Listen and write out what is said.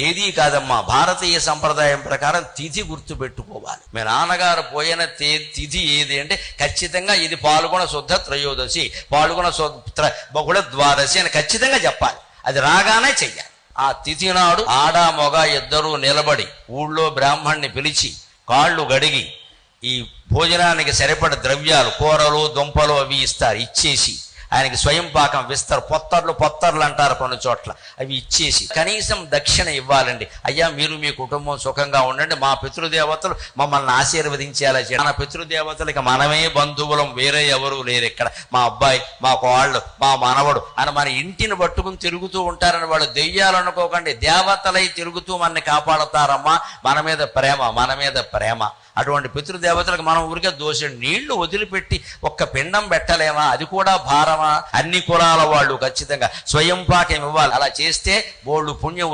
ఏదీ కాదమ్మా, భారతీయ సంప్రదాయం ప్రకారం తిథి గుర్తు పెట్టుకోవాలి. మీ నాన్నగారు పోయిన తిథి ఏది అంటే ఖచ్చితంగా ఇది పాల్గొన శుద్ధ త్రయోదశి, పాల్గొన బహుళ ద్వాదశి అని ఖచ్చితంగా చెప్పాలి. అది రాగానే చెయ్యాలి. ఆ తిథి నాడు ఆడ మొగ ఇద్దరూ నిలబడి ఊళ్ళో బ్రాహ్మణ్ణి పిలిచి కాళ్ళు గడిగి ఈ భోజనానికి సరిపడ ద్రవ్యాలు, కూరలు దుంపలు అవి ఇస్తారు. ఇచ్చేసి ఆయనకి స్వయం పాకం విస్తారు. పొత్తర్లు అంటారు కొన్ని చోట్ల. అవి ఇచ్చేసి కనీసం దక్షిణ ఇవ్వాలండి. అయ్యా మీరు మీ కుటుంబం సుఖంగా ఉండండి, మా పితృదేవతలు మమ్మల్ని ఆశీర్వదించేలా చేయాలి. మన పితృదేవతలకి మనమే బంధువులం, వేరే ఎవరు లేరు ఇక్కడ. మా అబ్బాయి, మా కోళ్ళు, మా మనవడు అని మన ఇంటిని పట్టుకుని తిరుగుతూ ఉంటారని వాళ్ళు దెయ్యాలు అనుకోకండి. దేవతలై తిరుగుతూ మనని కాపాడతారమ్మా. మన మీద ప్రేమ, మన మీద ప్రేమ. అటువంటి పితృదేవతలకు మనం ఊరికే దోషం నీళ్లు వదిలిపెట్టి ఒక్క పిండం పెట్టలేమా? అది కూడా భారమా? అన్ని కులాల వాళ్ళు ఖచ్చితంగా స్వయం పాకం ఇవ్వాలి. అలా చేస్తే బోళ్ళు పుణ్యం